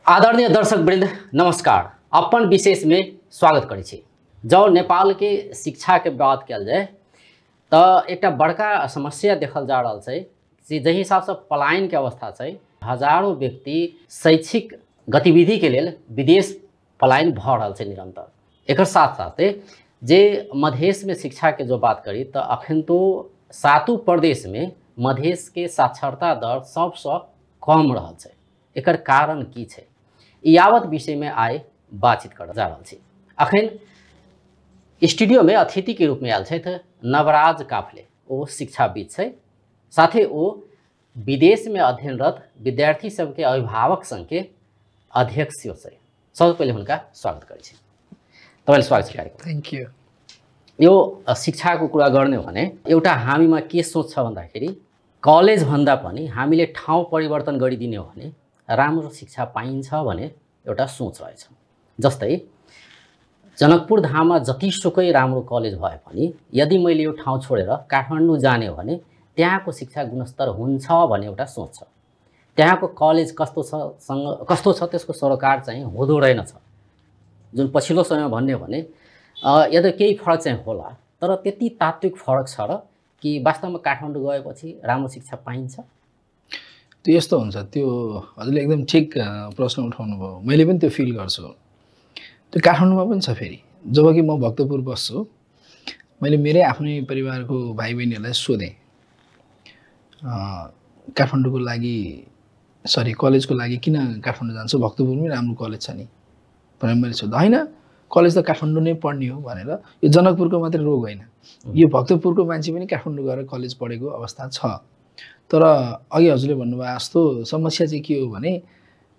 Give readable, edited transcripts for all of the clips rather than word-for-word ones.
आदरणीय दर्शकवृंद नमस्कार। अपन विशेष में स्वागत करै छी। जब नेपाल के शिक्षा के बात कल जाए तो एक बड़का समस्या देखल जा रहा है कि जही हिसाब से पलायन के अवस्था है, हजारों व्यक्ति शैक्षिक गतिविधि के लिए विदेश पलायन भ रहा है निरंतर। एक साथ साथ जे मधेश में शिक्षा के जो बात करी तो अखन तो 7 प्रदेश में मधेश के साक्षरता दर सबसे कम रहा है। एकर कारण की है यावत विषय में आए बातचीत कर जा रहा है। अखन स्टूडियो में अतिथि के रूप में आयल छथि नवराज काफले। वो शिक्षाविद है, साथे वो विदेश में अध्ययनरत विद्यार्थी सबके अभिभावक संघ के अध्यक्ष है। सबसे पहले उनका स्वागत करै छी। तपाईले स्वागत छ कार्यक्रम। Thank you. यो शिक्षा को कुरा गर्ने भने एउटा हामीमा के सोच छ भन्दाखेरि कलेज भन्दा पनि हामीले ठाउँ परिवर्तन गरिदिने हो भने राम्रो शिक्षा पाइन्छ भने एउटा सोच रहेछ। जस्तै जनकपुर धाममा जतिसुकै राम्रो कलेज भए पनि यदि मैले यो ठाउँ छोडेर काठमाडौँ जाने हो भने त्यहाँको शिक्षा गुणस्तर हुन्छ भन्ने एउटा सोच छ। त्यहाँको कलेज कस्तो छ त्यसको सरोकार चाहिँ हुँदो रहेनछ। जुन पछिल्लो समय भन्ने हो भने यदि केही फरक चाहिँ होला, तर त्यति तात्विक फरक छ र कि वास्तवमा काठमाडौँ गएपछि राम्रो शिक्षा पाइन्छ? त्यो यस्तो हुन्छ। त्यो हजुरले एकदम ठिक प्रश्न उठाउनु भयो। मैले पनि त्यो फिल गर्छु। त्यो काठमाडौँमा पनि छ। फेरि जबकि म भक्तपुर बस्छु, मैले मेरै आफ्नै परिवारको भाइ बहिनीहरूलाई सोधेँ काठमाडौँको लागि कलेजको लागि किन काठमाडौँ जान्छु, भक्तपुरमै राम्रो कलेज छ नि भनेर मैले सोध्दा होइन कलेज त काठमाडौँ नै पढ्ने हो भनेर। यो जनकपुरको मात्रै रोग होइन, यो भक्तपुरको मान्छे पनि काठमाडौँ गएर कलेज पढेको अवस्था छ। तर अघि हजुरले भन्नुभयो जस्तो समस्या चाहिँ के हो भने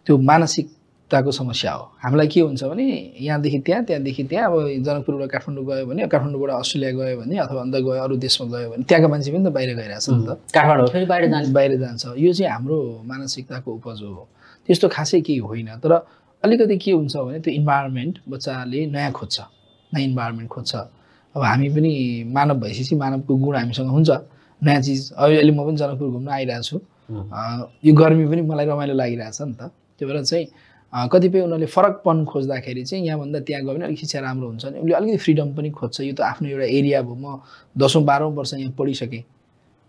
त्यो मानसिकताको समस्या हो। हामीलाई के हुन्छ भने यहाँदेखि त्यहाँ, त्यहाँदेखि त्यहाँ, अब जनकपुरबाट काठमाडौँ गयो भने, काठमाडौँबाट अस्ट्रेलिया गयो भने अथवा अन्त गयो अरू देशमा गयो भने त्यहाँका मान्छे पनि त बाहिर गइरहेछ नि त। काठमाडौँ फेरि बाहिर जान्छ। यो चाहिँ हाम्रो मानसिकताको उपज हो। त्यस्तो खासै केही होइन। तर अलिकति के हुन्छ भने त्यो इन्भाइरोमेन्ट बच्चाले नयाँ खोज्छ, नयाँ इन्भाइरोमेन्ट खोज्छ। अब हामी पनि मानव भएपछि मानवको गुण हामीसँग हुन्छ। नयाँ चिज अहिले म पनि जनकपुर घुम्न आइरहेको छु। यो गर्मी पनि मलाई रमाइलो लागिरहेछ नि त। त्यो भएर चाहिँ कतिपय उनीहरूले फरकपन खोज्दाखेरि चाहिँ यहाँभन्दा त्यहाँ गयो भने अलिक शिक्षा राम्रो हुन्छ नि। उसले अलिकति फ्रिडम पनि खोज्छ। यो त आफ्नो एउटा एरिया भयो। म 10औं 12औं वर्ष यहाँ पढिसकेँ,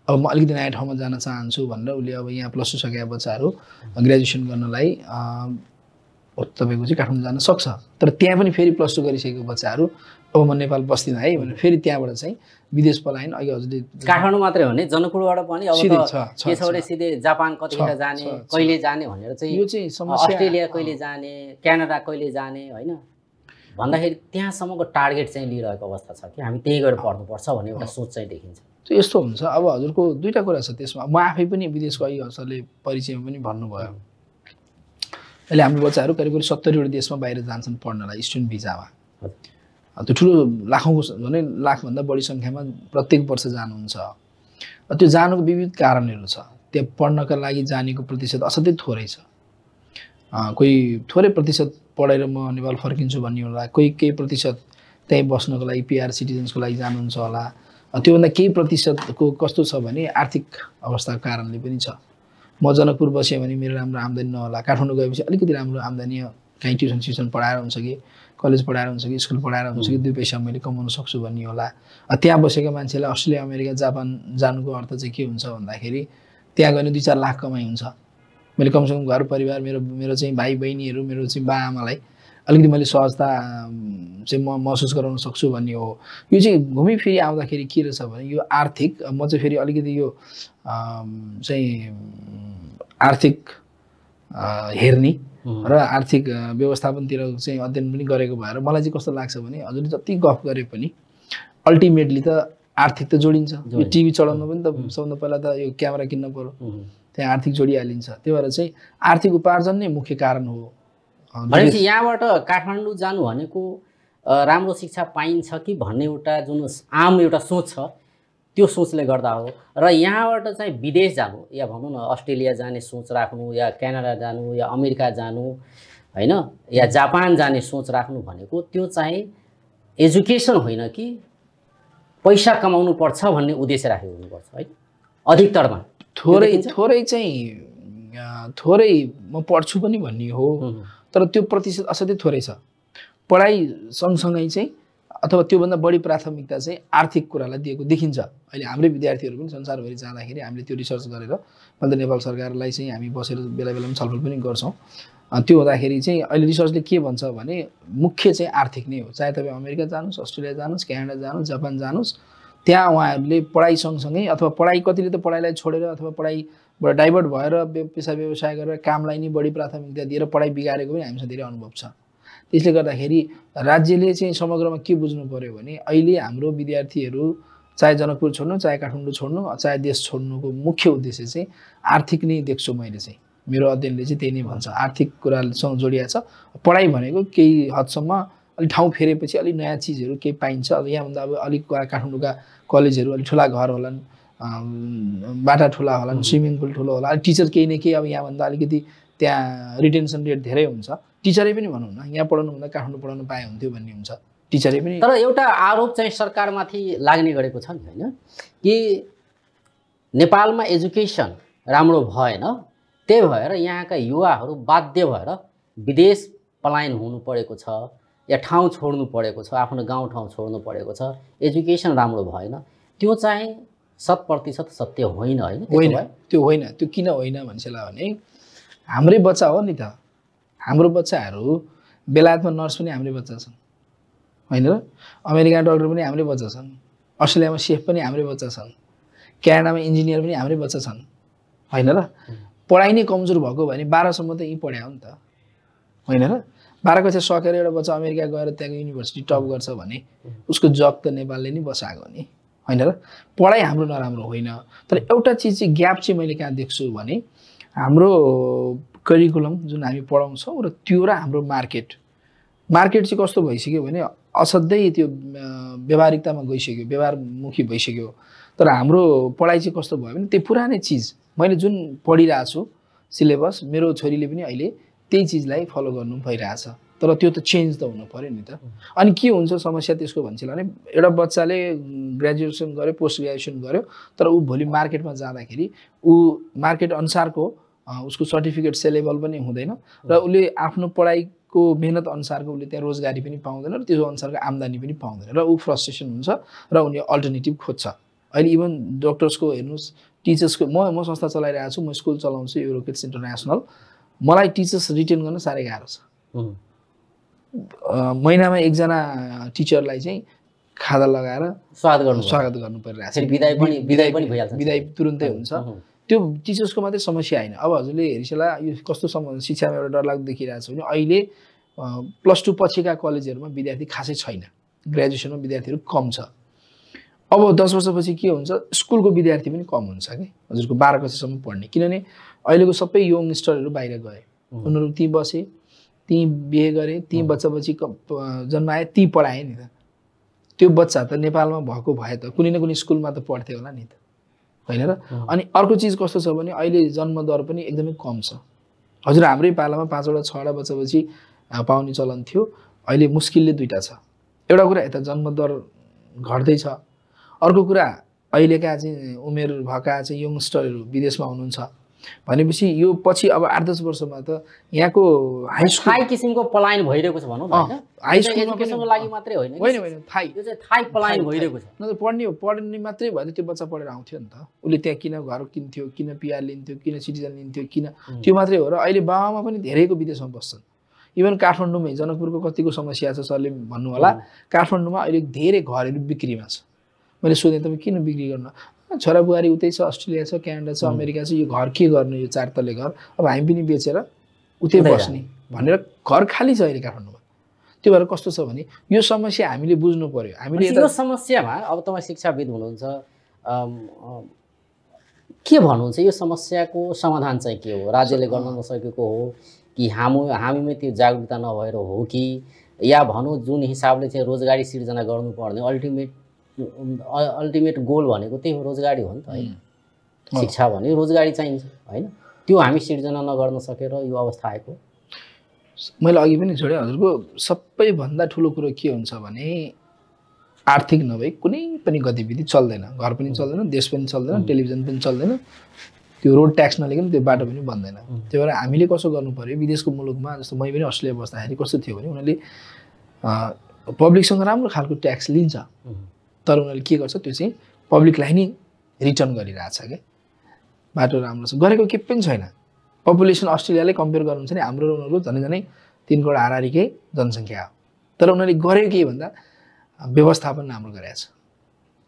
अब म अलिकति नयाँ ठाउँमा जान चाहन्छु भनेर उसले अब यहाँ +2 सकेका बच्चाहरू ग्रेजुएसन गर्नलाई तपाईँको चाहिँ काठमाडौँ जान सक्छ। तर त्यहाँ पनि फेरि +2 गरिसकेको बच्चाहरू अब म नेपाल बस्दिनँ है भनेर फेरि त्यहाँबाट चाहिँ विदेश पलायन। अघि हजुरले काठमाडौँ मात्रै हो नि, जनकपुरबाट पनि अब के छ भने सिधै जापान कतिखेर जाने, कहिले जाने भनेर चाहिँ यो चाहिँ समस्या। अस्ट्रेलिया कहिले जाने, क्यानाडा कहिले जाने होइन भन्दाखेरि त्यहाँसम्मको टार्गेट चाहिँ लिइरहेको अवस्था छ कि हामी त्यही गएर पढ्नुपर्छ भन्ने एउटा सोच चाहिँ देखिन्छ। त्यो यस्तो हुन्छ। अब हजुरको दुईवटा कुरा छ त्यसमा। म आफै पनि विदेशको अघि हजुरले परिचयमा पनि भन्नुभयो। अहिले हाम्रो बच्चाहरू करिब 70 देशमा बाहिर जान्छन् पढ्नलाई स्टुडेन्ट भिजामा। त्यो ठुलो लाखौँको भने लाखभन्दा बढी सङ्ख्यामा प्रत्येक वर्ष जानुहुन्छ। त्यो जानुको विविध कारणहरू छ। त्यहाँ पढ्नका लागि जानेको प्रतिशत असाध्यै थोरै छ। कोही थोरै प्रतिशत पढेर म नेपाल फर्किन्छु भन्ने होला, कोही केही प्रतिशत त्यहीँ बस्नको लागि PR सिटिजन्सको लागि जानुहुन्छ होला। त्योभन्दा केही प्रतिशतको कस्तो छ भने आर्थिक अवस्थाको कारणले पनि छ। म जनकपुर बसेँ भने मेरो राम्रो आम्दानी नहोला, काठमाडौँ गएपछि अलिकति राम्रो आम्दानी कहीँ ट्युसन पढाएर हुन्छ कि कलेज पढाएर हुन्छ कि स्कुल पढाएर हुन्छ कि 2 पैसा मैले कमाउन सक्छु भन्ने होला। त्यहाँ बसेका मान्छेलाई अस्ट्रेलिया अमेरिका जापान जानुको अर्थ चाहिँ के हुन्छ भन्दाखेरि त्यहाँ गयो भने 2-4 लाख कमाइ हुन्छ। मैले कमसेकम घर परिवार मेरो चाहिँ भाइ बहिनीहरू, मेरो चाहिँ बा आमालाई अलिकति मैले सहजता चाहिँ म महसुस गराउन सक्छु भन्ने हो। यो चाहिँ घुमिफिरी आउँदाखेरि के रहेछ भने यो आर्थिक, म चाहिँ फेरि अलिकति यो चाहिँ आर्थिक हेर्ने र आर्थिक व्यवस्थापनतिर चाहिँ अध्ययन पनि गरेको भएर मलाई चाहिँ कस्तो लाग्छ भने हजुरले जति गफ गरे पनि अल्टिमेटली त आर्थिक त जोडिन्छ। यो टिभी चलाउनु पनि त सबभन्दा पहिला त यो क्यामेरा किन्न पर्यो, त्यहाँ आर्थिक जोडिहालिन्छ। त्यो भएर चाहिँ आर्थिक उपार्जन नै मुख्य कारण हो। भनेपछि यहाँबाट काठमाडौँ जानु भनेको राम्रो शिक्षा पाइन्छ कि भन्ने एउटा जुन आम एउटा सोच छ त्यो सोचले गर्दा हो। र यहाँबाट चाहिँ विदेश जानु या भनौँ न अस्ट्रेलिया जाने सोच राख्नु या क्यानाडा जानु या अमेरिका जानु होइन या जापान जाने सोच राख्नु भनेको त्यो चाहिँ एजुकेसन होइन कि पैसा कमाउनु पर्छ भन्ने उद्देश्य राखेको हुनुपर्छ है अधिकतरमा। थोरै चाहिँ थोरै म पढ्छु पनि भन्ने हो, तर त्यो प्रतिशत असाध्यै थोरै छ। पढाइ सँगसँगै चाहिँ अथवा त्योभन्दा बढी प्राथमिकता चाहिँ आर्थिक कुरालाई दिएको देखिन्छ। अहिले हाम्रै विद्यार्थीहरू पनि संसारभरि जाँदाखेरि हामीले त्यो रिसर्च गरेर मैले नेपाल सरकारलाई चाहिँ हामी बसेर बेला बेलामा छलफल पनि गर्छौँ। त्यो हुँदाखेरि चाहिँ अहिले रिसर्चले के भन्छ भने मुख्य चाहिँ आर्थिक नै हो। चाहे तपाईँ अमेरिका जानुहोस्, अस्ट्रेलिया जानुहोस्, क्यानाडा जानुहोस्, जापान जानुहोस्, त्यहाँ उहाँहरूले पढाइ सँगसँगै अथवा पढाइ कतिले त पढाइलाई छोडेर अथवा पढाइबाट डाइभर्ट भएर पेसा व्यवसाय गरेर कामलाई नै बढी प्राथमिकता दिएर पढाइ बिगारेको पनि हामीसँग धेरै अनुभव छ। त्यसले गर्दाखेरि राज्यले चाहिँ समग्रमा के बुझ्नु पर्यो भने अहिले हाम्रो विद्यार्थीहरू चाहे जनकपुर छोड्नु, चाहे काठमाडौँ छोड्नु, चाहे देश छोड्नुको मुख्य उद्देश्य चाहिँ आर्थिक नै देख्छु मैले चाहिँ। मेरो अध्ययनले चाहिँ त्यही नै भन्छ, आर्थिक कुरासँग जोडिया छ। पढाइ भनेको केही हदसम्म अलिक ठाउँ फेरेपछि अलिक नयाँ चिजहरू केही पाइन्छ। अब यहाँभन्दा अब अलिक काठमाडौँका कलेजहरू अलिक ठुला घर होलान्, बाटा ठुला होलान्, स्विमिङ पुल ठुलो होला, टिचर केही न केही अब यहाँभन्दा अलिकति त्यहाँ रिटेन्सन रेट धेरै हुन्छ। टिचरै पनि भनौँ न, यहाँ पढाउनुभन्दा काठमाडौँ पढाउनु पाए हुन्थ्यो भन्ने हुन्छ टिचरै पनि। तर एउटा आरोप चाहिँ सरकारमाथि लाग्ने गरेको छ नि होइन, कि नेपालमा एजुकेसन राम्रो भएन, त्यही भएर यहाँका युवाहरू बाध्य भएर विदेश पलायन हुनु परेको छ या ठाउँ छोड्नु परेको छ, आफ्नो गाउँठाउँ छोड्नु परेको छ, एजुकेसन राम्रो भएन। त्यो चाहिँ 100% सत्य होइन होइन? होइन, त्यो होइन। त्यो किन होइन भन्छला भने हाम्रै बच्चा हो नि त। हाम्रो बच्चाहरू बेलायतमा नर्स पनि हाम्रै बच्चा छन् होइन र, अमेरिका डक्टर पनि हाम्रै बच्चा छन्, अस्ट्रेलियामा सेफ पनि हाम्रै बच्चा छन्, क्यानाडामा इन्जिनियर पनि हाम्रै बच्चा छन् होइन र। पढाइ नै कमजोर भएको भने 12सम्म त यहीँ पढायो नि त होइन र। 12 कक्षा सकेर एउटा बच्चा अमेरिका गएर त्यहाँको युनिभर्सिटी टप गर्छ भने उसको जब त नेपालले नै बसाएको नि होइन र। पढाइ हाम्रो नराम्रो होइन, तर एउटा चिज चाहिँ ग्याप चाहिँ मैले कहाँ देख्छु भने हाम्रो करिकुलम जुन हामी पढाउँछौँ र त्यो र हाम्रो मार्केट चाहिँ कस्तो भइसक्यो भने असाध्यै त्यो व्यवहारिकतामा गइसक्यो, व्यवहारमुखी भइसक्यो। तर हाम्रो पढाइ चाहिँ कस्तो भयो भने त्यो पुरानै चिज मैले जुन पढिरहेको छु सिलेबस, मेरो छोरीले पनि अहिले त्यही चिजलाई फलो गर्नु भइरहेछ। तर त्यो त चेन्ज त हुनु पर्यो नि त। अनि के हुन्छ समस्या त्यसको भन्छला भने एउटा बच्चाले ग्रेजुएसन गर्यो, पोस्ट ग्रेजुएसन गर्यो, तर ऊ भोलि मार्केटमा जाँदाखेरि ऊ मार्केट अनुसारको उसको सर्टिफिकेट सेलेबल पनि हुँदैन र उसले आफ्नो पढाइको मेहनत अनुसारको उसले त्यहाँ रोजगारी पनि पाउँदैन र त्यो अनुसारको आम्दानी पनि पाउँदैन र ऊ फ्रस्ट्रेसन हुन्छ र उनीहरूले अल्टरनेटिभ खोज्छ। अहिले इभन डक्टर्सको हेर्नुहोस्, टिचर्सको म संस्था चलाइरहेको छु, म स्कुल चलाउँछु युरोकिड्स इन्टरनेसनल। मलाई टिचर्स रिटेन गर्न साह्रै गाह्रो छ। महिनामा एकजना टिचरलाई चाहिँ खादा लगाएर स्वागत गर्नु परिरहेको छ। विदाई तुरुन्तै हुन्छ। त्यो टिचर्सको मात्रै समस्या होइन। अब हजुरले हेरिसला यो कस्तो शिक्षामा एउटा डरलाग्दो देखिरहेको छ भने अहिले +2 पछिका कलेजहरूमा विद्यार्थी खासै छैन, ग्रेजुएसनमा विद्यार्थीहरू कम छ। अब 10 वर्षपछि के हुन्छ, स्कुलको विद्यार्थी पनि कम हुन्छ कि हजुरको 12 कक्षासम्म पढ्ने। किनभने अहिलेको सबै यङस्टरहरू बाहिर गए, उनीहरू त्यहीँ बसे, त्यहीँ बिहे गरे, त्यहीँ बच्चा जन्माए, त्यहीँ पढाए नि त। त्यो बच्चा त नेपालमा भएको भए त कुनै न कुनै स्कुलमा त पढ्थ्यो होला नि त होइन र। अनि अर्को चिज कस्तो छ भने अहिले जन्मदर पनि एकदमै कम छ। हजुर हाम्रै पालामा 5वटा 6वटा बच्चापछि पाउने चलन थियो, अहिले मुस्किलले 2टा छ। एउटा कुरा यता जन्मदर घट्दैछ, अर्को कुरा अहिलेका चाहिँ उमेर भएका चाहिँ यङस्टरहरू विदेशमा हुनुहुन्छ भनेपछि यो पछि अब 8-10 वर्षमा त यहाँको हाई किसिमको पलायन भइरहेको छ भनौँ न हैन। हाई स्कुलमा एजुकेसनको लागि मात्रै होइन, होइन थाई यो चाहिँ थाई पलायन भइरहेको छ। न त पढ्ने मात्रै भयो त्यो बच्चा पढेर आउँथ्यो नि त। उसले त्यहाँ किन घर किन्थ्यो, किन पिआर लिन्थ्यो, किन सिटिजन लिन्थ्यो, किन त्यो मात्रै हो। र अहिले बाबामा पनि धेरैको विदेशमा बस्छन्। इभन काठमाडौँमै जनकपुरको कतिको समस्या छ सरले भन्नु होला, काठमाडौँमा अहिले धेरै घरहरू बिक्रीमा छ। मैले सोधेँ तपाईँ किन बिक्री गर्न, छोरा बुहारी उतै छ, अस्ट्रेलिया छ, क्यानाडा छ, अमेरिका छ, यो घर के गर्नु, यो 4 तले घर अब हामी पनि बेचेर उतै बस्ने भनेर घर खाली छ अहिले काठमाडौँमा। त्यो भएर कस्तो छ भने यो समस्या हामीले बुझ्नु पर्यो। हामीले यो समस्यामा अब तपाईँ शिक्षाविद हुनुहुन्छ, के भन्नुहुन्छ यो समस्याको समाधान चाहिँ के हो? राज्यले गर्न नसकेको हो कि हामीमै त्यो जागरुकता नभएर हो कि, या भनौँ जुन हिसाबले चाहिँ रोजगारी सिर्जना गर्नुपर्ने अल्टिमेट गोल भनेको त्यही हो, रोजगारी हो नि त होइन। शिक्षा भने रोजगारी चाहिन्छ होइन, त्यो हामी सिर्जना नगर्न सकेर यो अवस्था आएको। मैले अघि पनि छोडेँ हजुरको सबैभन्दा ठुलो कुरो के हुन्छ भने आर्थिक नभए कुनै पनि गतिविधि चल्दैन, घर पनि चल्दैन, देश पनि चल्दैन, टेलिभिजन पनि चल्दैन, त्यो रोड ट्याक्स नलिकन त्यो बाटो पनि बन्दैन। त्यही भएर हामीले कसो गर्नु पर्यो, विदेशको मुलुकमा जस्तो मै पनि अस्ट्रेलिया बस्दाखेरि कस्तो थियो भने उनीहरूले पब्लिकसँग राम्रो खालको ट्याक्स लिन्छ, तर उनीहरूले के गर्छ त्यो चाहिँ पब्लिकलाई नै रिटर्न गरिरहेछ क्या। बाटो राम्रो छ, गरेको केही पनि छैन। पपुलेसन अस्ट्रेलियाले कम्पेयर गर्नुहुन्छ भने हाम्रो उनीहरूको झनै 3 करोड हाराहारीकै जनसङ्ख्या हो, तर उनीहरूले गरेको के भन्दा व्यवस्थापन राम्रो गरेको छ,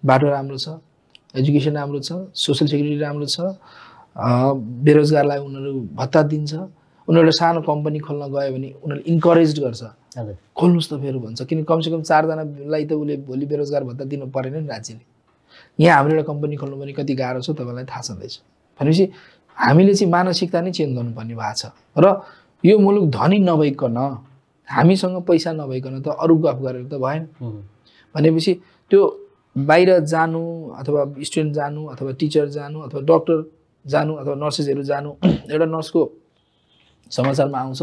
बाटो राम्रो छ, एजुकेसन राम्रो छ, सोसल सेक्युरिटी राम्रो छ, बेरोजगारलाई उनीहरू भत्ता दिन्छ। उनीहरूले सानो कम्पनी खोल्न गयो भने उनीहरूले इन्करेज गर्छ, खोल्नुहोस् त फेरि भन्छ, किन कमसेकम 4 जनालाई त उसले भोलि बेरोजगार भत्ता दिनु परेन नि राज्यले। यहाँ हाम्रो एउटा कम्पनी खोल्नु पनि कति गाह्रो छ तपाईँलाई थाहा छँदैछ। भनेपछि हामीले चाहिँ मानसिकता नै चेन्ज गर्नुपर्ने भएको छ। र यो मुलुक धनी नभइकन, हामीसँग पैसा नभइकन त अरू गफ गरेर त भएन। भनेपछि त्यो बाहिर जानु अथवा स्टुडेन्ट जानु अथवा टिचर जानु अथवा डक्टर जानु अथवा नर्सेसहरू जानु, एउटा नर्सको समाचारमा आउँछ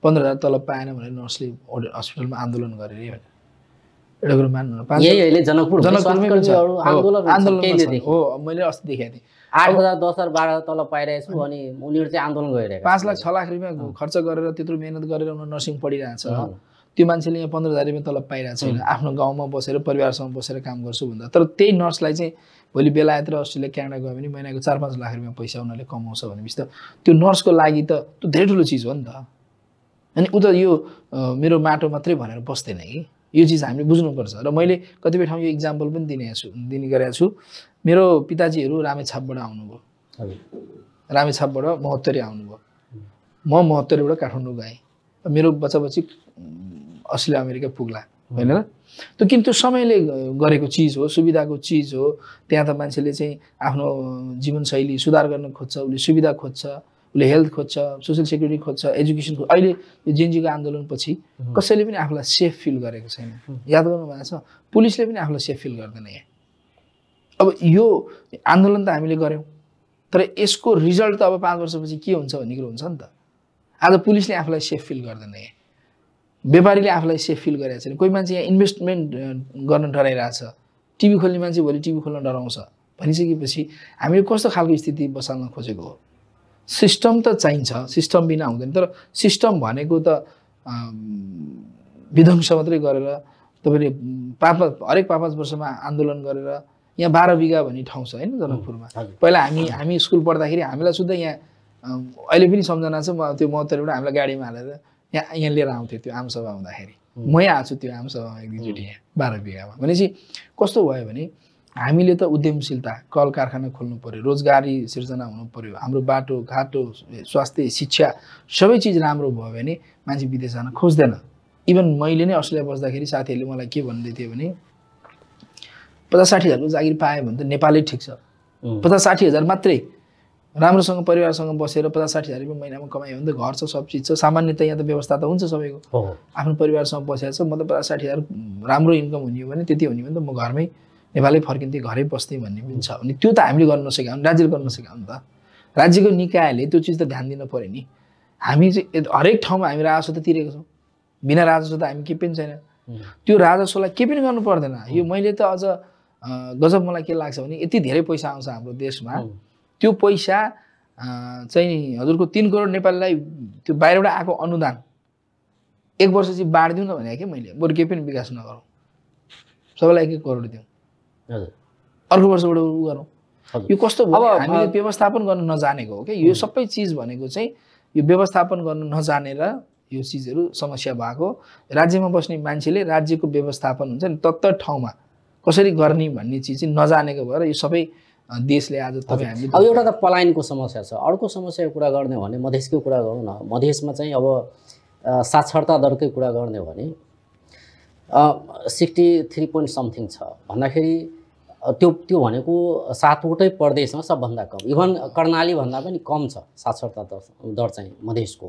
15,000 तलब पाएन भनेर नर्सले हस्पिटलमा आन्दोलन गरे अरे भनेर। एउटा कुरो मान्नु न, यही अहिले जनकपुरमै आन्दोलन हो, मैले अस्ति देखेको थिएँ। 8,000 10,000 12,000 तलब पाइरहेको छु अनि उनीहरू चाहिँ आन्दोलन गरिरहेका 5 लाख 6 लाख रुपियाँ खर्च गरेर त्यत्रो मेहनत गरेर उनीहरू नर्सिङ पढिरहेछ। त्यो मान्छेले यहाँ 15,000 रुपियाँ तलब पाइरहेको छैन, आफ्नो गाउँमा बसेर परिवारसँग बसेर काम गर्छु भन्दा। तर त्यही नर्सलाई चाहिँ भोलि बेलायत र अस्ट्रेलिया क्यानाडा गयो भने महिनाको 4-5 लाख रुपियाँ पैसा उनीहरूले कमाउँछ भनेपछि त त्यो नर्सको लागि त त्यो धेरै ठुलो चिज हो नि त। अनि उ त यो मेरो माटो मात्रै भनेर बस्दैन कि, यो चिज हामीले बुझ्नुपर्छ। र मैले कतिपय ठाउँ यो इक्जाम्पल पनि दिने गरेको छु। मेरो पिताजीहरू रामेछापबाट आउनुभयो, रामेछापबाट महोत्तरी आउनुभयो, म महोत्तरीबाट काठमाडौँ गएँ। मेरो बच्चा-बच्ची अस्ट्रेलिया अमेरिका पुग्ला होइन र। त्यो किन त्यो समयले गरेको चिज हो, सुविधाको चिज हो। त्यहाँ त मान्छेले चाहिँ आफ्नो जीवनशैली सुधार गर्न खोज्छ, उसले सुविधा खोज्छ, उसले हेल्थ खोज्छ, सोसल सेक्युरिटी खोज्छ, एजुकेसन खोज्छ। अहिले यो जेनजीको आन्दोलनपछि कसैले पनि आफूलाई सेफ फिल गरेको छैन। याद गर्नुभएको छ, पुलिसले पनि आफूलाई सेफ फिल गर्दैन यहाँ। अब यो आन्दोलन त हामीले गऱ्यौँ, तर यसको रिजल्ट त अब 5 वर्षपछि के हुन्छ भन्ने कुरो हुन्छ नि त। आज पुलिसले आफूलाई सेफ फिल गर्दैन यहाँ, व्यापारीले आफूलाई सेफ फिल गरेको छैन। कोही मान्छे यहाँ इन्भेस्टमेन्ट गर्न डराइरहेछ, टिभी खोल्ने मान्छे भोलि टिभी खोल्न डराउँछ भनिसकेपछि हामीले कस्तो खालको स्थिति बसाल्न खोजेको हो। सिस्टम त चाहिन्छ, सिस्टम बिना हुँदैन। तर सिस्टम भनेको त विध्वंस मात्रै गरेर तपाईँले हरेक 5-5 वर्षमा आन्दोलन गरेर यहाँ 12 बिघा भन्ने ठाउँ छ होइन जनकपुरमा। पहिला हामी स्कुल पढ्दाखेरि हामीलाई सुधा यहाँ अहिले पनि सम्झना छ। म त्यो महोत्तरीबाट हामीलाई गाडीमा हालेर यहाँ लिएर आउँथ्यो त्यो आमसभा हुँदाखेरि। म यहाँ आएको छु त्यो आमसभामा एकचोटि यहाँ 12 बिघामा। भनेपछि कस्तो भयो भने हामीले त उद्यमशीलता, कल कारखाना खोल्नु पर्यो, रोजगारी सिर्जना हुनु पर्यो, हाम्रो बाटो घाटो, स्वास्थ्य, शिक्षा सबै चिज राम्रो भयो भने मान्छे विदेश जान खोज्दैन। इभन मैले नै अस्ट्रेलिया बस्दाखेरि साथीहरूले मलाई के भन्दै थियो भने 50-60 हजारको जागिर पायो भने त नेपालै ठिक छ। 50-60 हजार मात्रै राम्रोसँग परिवारसँग बसेर 50-60 हजार रुपियाँ महिनामा कमायो भने त घर छ, सब चिज छ। सामान्यतः यहाँ त व्यवस्था त हुन्छ सबैको, आफ्नो परिवारसँग बसेको छ। म त 50-60 हजार राम्रो इन्कम हुने हो भने, त्यति हुने भने त म घरमै नेपालै फर्किन्थेँ, घरै बस्थेँ भन्ने पनि छ। अनि त्यो त हामीले गर्न नसकेका, राज्यले गर्न नसकेका नि त। राज्यको निकायले त्यो चिज त ध्यान दिन पऱ्यो नि। हामी चाहिँ हरेक ठाउँमा हामी राजस्व त तिरेको छौँ, बिना राजस्व त हामी केही पनि छैन। त्यो राजस्वलाई केही पनि गर्नु पर्दैन। यो मैले त अझ गजब मलाई के लाग्छ भने यति धेरै पैसा आउँछ हाम्रो देशमा, त्यो पैसा चाहिँ हजुरको 3 करोड नेपालीलाई त्यो बाहिरबाट आएको अनुदान 1 वर्ष चाहिँ बाँडिदिउँ न भने क्या मैले, बरु केही पनि विकास नगरौँ, सबैलाई 1-1 करोड दिउँ, अर्को वर्षबाट उ गरौँ। यो कस्तो भयो, हामीले व्यवस्थापन गर्न नजानेको हो क्या। यो सबै चिज भनेको चाहिँ यो व्यवस्थापन गर्न नजानेर यो चिजहरू समस्या भएको। राज्यमा बस्ने मान्छेले राज्यको व्यवस्थापन हुन्छ नि तत्त ठाउँमा कसरी गर्ने भन्ने चिज चाहिँ नजानेको भएर यो सबै देशले आज तपाईँ हामीले। अब एउटा त पलायनको समस्या छ, अर्को समस्याको कुरा गर्ने हो भने मधेसको कुरा गरौँ न। मधेसमा चाहिँ अब साक्षरता दरकै कुरा गर्ने हो भने 63 point something छ भन्दाखेरि त्यो भनेको 7वटै प्रदेशमा सबभन्दा कम, इभन कर्णाली भन्दा पनि कम छ साक्षरता दर चाहिँ मधेसको।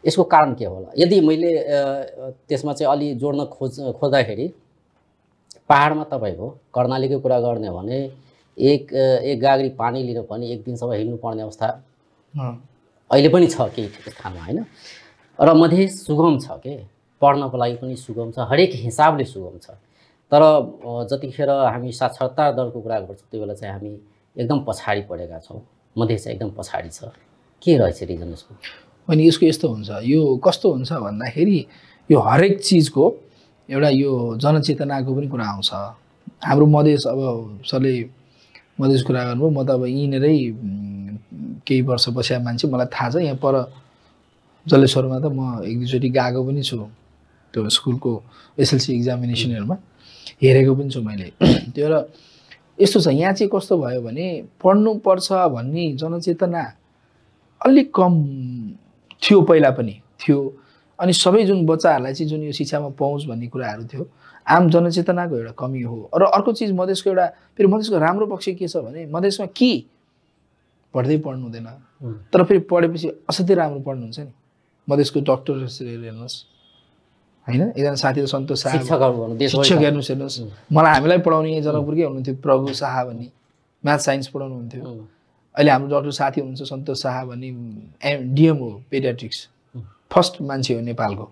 यसको कारण के होला? यदि मैले त्यसमा चाहिँ अलि जोड्न खोज्दाखेरि पहाडमा तपाईँको कर्णालीको कुरा गर्ने हो भने एक गाग्री पानी लिन पनि 1 दिनसम्म हिँड्नुपर्ने अवस्था अहिले पनि छ केही स्थानमा होइन। र मधेस सुगम छ के, पढ्नको लागि पनि सुगम छ, हरेक हिसाबले सुगम छ। तर जतिखेर हामी साक्षरता दरको कुरा गर्छौँ त्यो बेला चाहिँ हामी एकदम पछाडि पढेका छौँ। मधेस एकदम पछाडि छ, के रहेछ रिजन यसको? अनि यसको यस्तो हुन्छ, यो कस्तो हुन्छ भन्दाखेरि यो हरेक चिजको एउटा यो जनचेतनाको पनि कुरा आउँछ। हाम्रो मधेस, अब सरले मधेस कुरा गर्नुभयो, म त अब यहीँनिरै केही वर्ष बसेको मान्छे, मलाई थाहा छ। यहाँ पर जलेश्वरमा त म एक दुईचोटि गएको पनि छु, त्यो स्कुलको एसएलसी एक्जामिनेसनहरूमा हेरेको पनि छु मैले। त्यो र यस्तो छ, यहाँ चाहिँ कस्तो भयो भने पढ्नुपर्छ भन्ने जनचेतना अलिक कम थियो, पहिला पनि थियो। अनि सबै जुन बच्चाहरूलाई चाहिँ जुन यो शिक्षामा पहुँच भन्ने कुराहरू थियो, आम जनचेतनाको एउटा कमी हो। र अर्को चिज मधेसको एउटा, फेरि मधेसको राम्रो पक्ष के छ भने मधेसमा कि पढ्दै पढ्नु हुँदैन, तर फेरि पढेपछि असाध्यै राम्रो पढ्नुहुन्छ नि। मधेसको डक्टर हेर्नुहोस् होइन, एकजना साथी त सन्तोष शाह, शिक्षक हेर्नुहोस्। मलाई हामीलाई पढाउने जनकपुरकै हुनुहुन्थ्यो प्रभु शाह भन्ने, म्याथ साइन्स पढाउनुहुन्थ्यो। अहिले हाम्रो डक्टर साथी हुनुहुन्छ सन्तोष शाह भन्ने, डिएम हो पेडियाट्रिक्स, फर्स्ट मान्छे हो नेपालको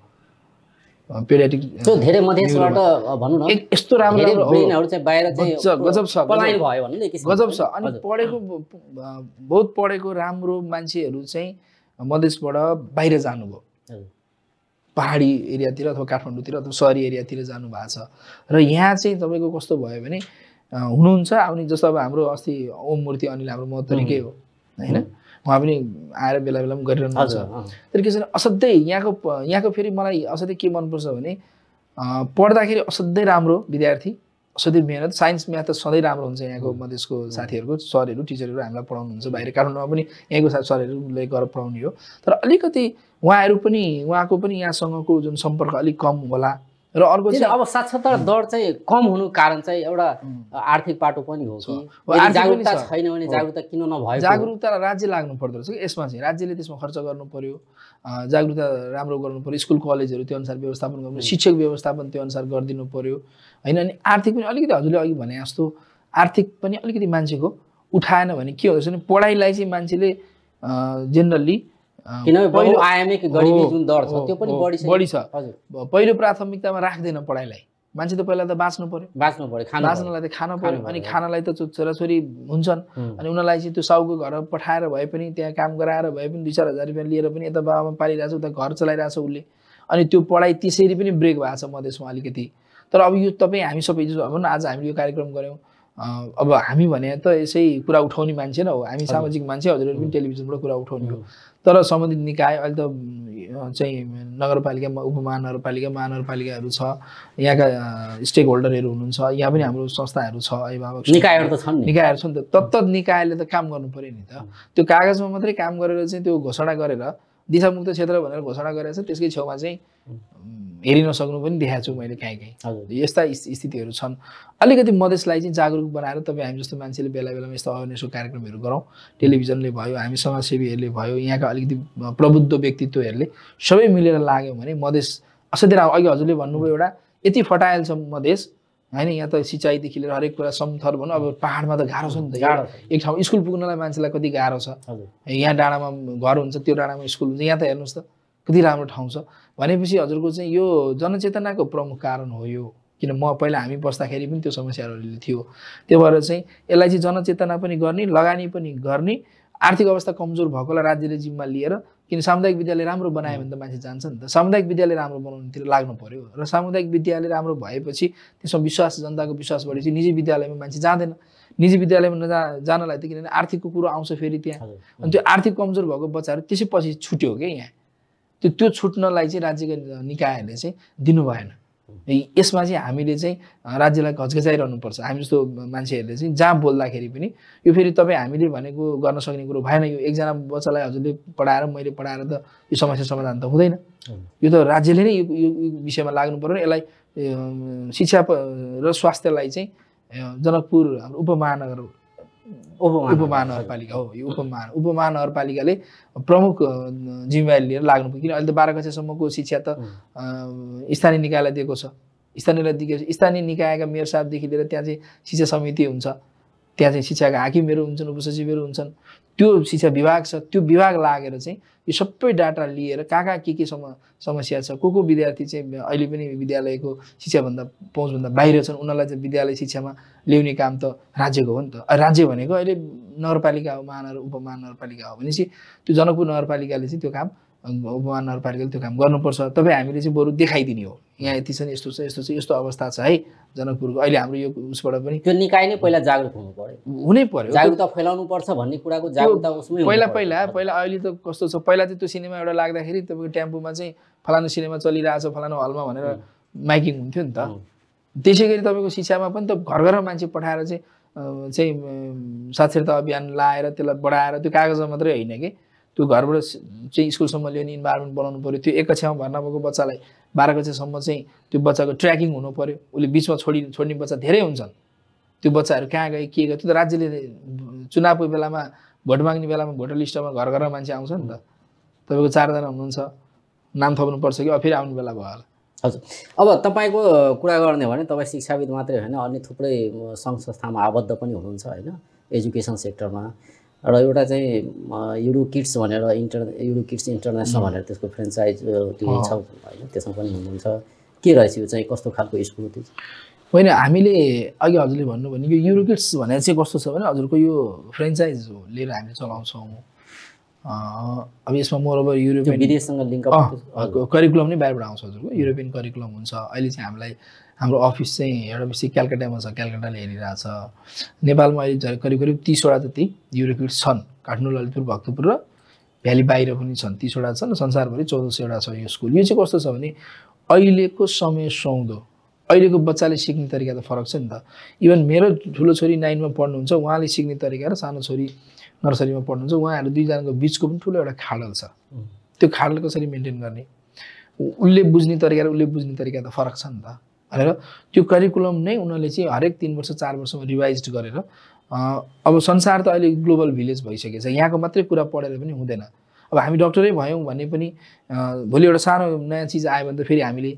पेडियाट्रिक। त्यो धेरै मधेसबाट भनौँ न यस्तो राम्रो ब्रेनहरु चाहिँ बाहिर चाहिँ गजब छ, पलायन भयो भन्नु नि, गजब छ। अनि पढेको बहुत पढेको राम्रो मान्छेहरू चाहिँ मधेसबाट बाहिर जानुभयो, पहाडी एरियातिर अथवा काठमाडौँतिर अथवा सहरी एरियातिर जानु भएको छ। र यहाँ चाहिँ तपाईँको कस्तो भयो भने हुनुहुन्छ आउने, जस्तो अब हाम्रो अस्ति ओम मूर्ति अनिल हाम्रो महत्तरीकै हो होइन, उहाँ पनि आएर बेला बेला पनि गरिरहनुहुन्छ। तर के छ भने असाध्यै यहाँको फेरि मलाई असाध्यै के मनपर्छ भने पढ्दाखेरि असाध्यै राम्रो विद्यार्थी, असाध्यै मेहनत, साइन्स म्याथ त सधैँ राम्रो हुन्छ यहाँको मधेसको साथीहरूको, सरहरू टिचरहरू हामीलाई पढाउनुहुन्छ। बाहिर काठमाडौँमा पनि यहाँको सरहरूले गएर पढाउने हो, तर अलिकति उहाँको पनि यहाँसँगको जुन सम्पर्क अलिक कम होला। र अर्को चाहिँ अब साक्षरता दर चाहिँ कम हुनुको कारण चाहिँ एउटा आर्थिक पाटो पनि हो कि जागरुकता छैन भने जागरुकता किन नभएको? जागरुकता राज्य लाग्नु पर्दो रहेछ कि यसमा चाहिँ, राज्यले त्यसमा खर्च गर्नु पर्यो, जागरुकता राम्रो गर्नु पर्यो, स्कुल कलेजहरू त्यो अनुसार व्यवस्थापन गर्नु, शिक्षक व्यवस्थापन त्यो अनुसार गरिदिनु पर्यो होइन। अनि आर्थिक पनि अलिकति हजुरले अघि भने जस्तो आर्थिक पनि अलिकति मान्छेको उठाएन भने के हुँदो रहेछ भने पढाइलाई चाहिँ मान्छेले जेनरली, किनभने पहिलो आयामिक गरिबी जुन दर छ त्यो पनि बढी छ, पहिलो प्राथमिकतामा राख्दैन पढाइलाई। मान्छे त पहिला त बाँच्नु पर्यो, बाँच्नलाई त खान पर्यो, अनि खानलाई त छोराछोरी हुन्छन्, अनि उनीहरूलाई चाहिँ त्यो साउको घर पठाएर भए पनि, त्यहाँ काम गराएर भए पनि 2-4 हजार रुपियाँ लिएर पनि यता बाबामा पालिरहेछ, उता घर चलाइरहेछ उसले। अनि त्यो पढाइ त्यसरी पनि ब्रेक भएको छ मधेसमा अलिकति। तर अब यो तपाईँ हामी सबै अब न आज हामीले यो कार्यक्रम गऱ्यौँ, अब हामी भने त यसै कुरा उठाउने मान्छे न हो, हामी सामाजिक मान्छे, हजुरहरू पनि टेलिभिजनबाट कुरा उठाउने हो। तर सम्बन्धित निकाय अहिले त चाहिँ नगरपालिका, उपमहानगरपालिका, महानगरपालिकाहरू छ, यहाँका स्टेक होल्डरहरू हुनुहुन्छ, यहाँ पनि हाम्रो संस्थाहरू छ, अभिभावक निकायहरू त छन् नि, निकायहरू छन् त। तत्त निकायले त काम गर्नु पर्यो नि त। त्यो कागजमा मात्रै काम गरेर चाहिँ त्यो घोषणा गरेर दिशामुक्त क्षेत्र भनेर घोषणा गरेर चाहिँ त्यसकै छेउमा चाहिँ हेरि नसक्नु पनि देखाएको छु मैले कहीँ। यस्ता स्थितिहरू छन्। अलिकति मधेसलाई चाहिँ जागरुक बनाएर तपाईँ हामी जस्तो मान्छेले बेला बेलामा यस्तो अवेरनेसको कार्यक्रमहरू गरौँ, टेलिभिजनले भयो, हामी समाजसेवीहरूले भयो, यहाँका अलिकति प्रबुद्ध व्यक्तित्वहरूले सबै मिलेर लाग्यो भने मधेस असाध्यै राम्रो। अघि हजुरले भन्नुभयो एउटा यति फर्टाइल छ मधेस होइन, यहाँ त सिँचाइदेखि लिएर हरेक कुरा समथर भनौँ। अब पाहाडमा त गाह्रो छ नि त, एक ठाउँ स्कुल पुग्नलाई मान्छेलाई कति गाह्रो छ। यहाँ डाँडामा घर हुन्छ, त्यो डाँडामा स्कुल हुन्छ, यहाँ त हेर्नुहोस् त कति राम्रो ठाउँ छ। भनेपछि हजुरको चाहिँ यो जनचेतनाको प्रमुख कारण हो यो, किन म पहिला हामी बस्दाखेरि पनि त्यो समस्याहरू थियो। त्यो भएर चाहिँ यसलाई चाहिँ जनचेतना पनि गर्ने, लगानी पनि गर्ने, आर्थिक अवस्था कमजोर भएकोलाई राज्यले जिम्मा लिएर, किन सामुदायिक विद्यालय राम्रो बनायो भने त मान्छे जान्छ नि त, सामुदायिक विद्यालय राम्रो बनाउनुतिर लाग्नु पर्यो। र सामुदायिक विद्यालय राम्रो भएपछि त्यसमा विश्वास, जनताको विश्वास बढेपछि निजी विद्यालयमा मान्छे जाँदैन। निजी विद्यालयमा जानलाई त किनभने आर्थिकको कुरो आउँछ फेरि त्यहाँ, अनि त्यो आर्थिक कमजोर भएको बच्चाहरू त्यसै पछि छुट्यो क्या यहाँ। त्यो छुट्नलाई चाहिँ राज्यका निकायहरूले चाहिँ दिनु भएन। यसमा चाहिँ हामीले चाहिँ राज्यलाई घचघचाइरहनुपर्छ। हामी जस्तो मान्छेहरूले चाहिँ जहाँ बोल्दाखेरि पनि यो फेरि तपाईँ हामीले भनेको गर्न सक्ने कुरो भएन। यो एकजना बच्चालाई हजुरले पढाएर मैले पढाएर त यो समस्या समाधान त हुँदैन। यो त राज्यले नै यो विषयमा लाग्नु पर्यो। यसलाई शिक्षा र स्वास्थ्यलाई चाहिँ जनकपुर हाम्रो उपमहानगरपालिका हो, यो उपमहानगरपालिकाले प्रमुख जिम्मेवारी लिएर लाग्नु पर्यो। किन अहिले त 12 कक्षासम्मको शिक्षा त स्थानीय निकायलाई दिएको छ। स्थानीय निकायका मेयर साहबदेखि लिएर त्यहाँ चाहिँ शिक्षा समिति हुन्छ, त्यहाँ चाहिँ शिक्षाका हाकिमहरू हुन्छन्, उपसचिवहरू हुन्छन्, त्यो शिक्षा विभाग छ, त्यो विभाग लागेर चाहिँ यो सबै डाटा लिएर कहाँ के समस्या छ, को विद्यार्थी चाहिँ अहिले पनि विद्यालयको शिक्षाभन्दा पहुँचभन्दा बाहिर छन्, उनीहरूलाई चाहिँ विद्यालय शिक्षामा ल्याउने काम त राज्यको हो नि त। राज्य भनेको अहिले नगरपालिका हो, उपमहानगरपालिका हो भनेपछि त्यो जनकपुर नगरपालिकाले चाहिँ त्यो काम, उपमहानगरपालिकाले त्यो काम गर्नुपर्छ। तपाईँ हामीले चाहिँ बरु देखाइदिने हो, यहाँ यति छ, यस्तो छ, यस्तो छ, यस्तो अवस्था छ है जनकपुरको। अहिले हाम्रो यो उसबाट पनि त्यो निकाय नै पहिला जागरुक हुनै पर्यो, जागरुकता फैलाउनु पर्छ भन्ने कुराको जागरुकता उसमै पहिला अहिले त कस्तो छ, पहिला चाहिँ त्यो सिनेमा एउटा लाग्दाखेरि तपाईँको टेम्पोमा चाहिँ फलानु सिनेमा चलिरहेछ फलानु हलमा भनेर माइकिङ हुन्थ्यो नि त। त्यसै गरी तपाईँको शिक्षामा पनि त घर घरमा मान्छे पठाएर चाहिँ साक्षरता अभियान लाएर त्यसलाई बढाएर त्यो कागजमा मात्रै होइन कि त्यो घरबाट चाहिँ स्कुलसम्म ल्याउने इन्भाइरोमेन्ट बनाउनु पऱ्यो। त्यो एक कक्षामा भर्ना भएको बच्चालाई 12 कक्षासम्म चाहिँ त्यो बच्चाको ट्र्याकिङ हुनु पऱ्यो। उसले बिचमा छोड्ने बच्चा धेरै हुन्छन्, त्यो बच्चाहरू कहाँ गए के गए, त्यो त राज्यले चुनावको बेलामा भोट माग्ने बेलामा भोटर लिस्टमा घर घरमा मान्छे आउँछ नि त। तपाईँको 4 जना हुनुहुन्छ, नाम थप्नुपर्छ कि फेरि आउने बेला भयो होला। हजुर, अब तपाईँको कुरा गर्ने हो भने तपाईँ शिक्षाविद मात्रै होइन, अन्य थुप्रै सङ्घ संस्थामा आबद्ध पनि हुनुहुन्छ होइन, एजुकेसन सेक्टरमा। र एउटा चाहिँ युडो किड्स भनेर युडो किड्स इन्टरनेसनल भनेर त्यसको फ्रेन्चाइज त्यो छ होइन, त्यसमा पनि हुनुहुन्छ। के रहेछ यो चाहिँ, कस्तो खालको स्कुल हो त्यो? होइन, हामीले अघि हजुरले भन्नु भने यो युडो किड्स भनेर चाहिँ कस्तो छ भने हजुरको यो फ्रेन्चाइज हो लिएर हामीले चलाउँछौँ। अब यसमा मोरओभर युरोपियन विदेशसँग लिङ्क करिकुलम नै बाहिरबाट आउँछ हजुरको, युरोपियन करिकुलम हुन्छ। अहिले चाहिँ हामीलाई हाम्रो अफिस चाहिँ एउटा विषय क्यालकाटामा छ, क्यालकाटाले हेरिरहेछ। नेपालमा अहिले करिब 30वटा जति युरो किड्स छन्, काठमाडौँ, ललितपुर, भक्तपुर र भ्याली बाहिर पनि छन्, 30वटा छन्। संसारभरि 1400वटा छ यो स्कुल। यो चाहिँ कस्तो छ भने अहिलेको समय सुहाउँदो, अहिलेको बच्चाले सिक्ने तरिका त फरक छ नि त। इभन मेरो ठुलो छोरी 9मा पढ्नुहुन्छ, उहाँले सिक्ने तरिका र सानो छोरी नर्सरीमा पढ्नुहुन्छ, उहाँहरू दुईजनाको बिचको पनि ठुलो एउटा खाडल छ। त्यो खाडल कसरी मेन्टेन गर्ने, उसले बुझ्ने तरिका र उसले बुझ्ने तरिका त फरक छ नि त भनेर त्यो करिकुलम नै उनीहरूले चाहिँ हरेक 3 वर्ष 4 वर्षमा रिभाइज गरेर अब संसार त अहिले ग्लोबल भिलेज भइसकेको छ, यहाँको मात्रै कुरा पढेर पनि हुँदैन। अब हामी डक्टरै भयौँ भने पनि भोलि एउटा सानो नयाँ चिज आयो भने त फेरि हामीले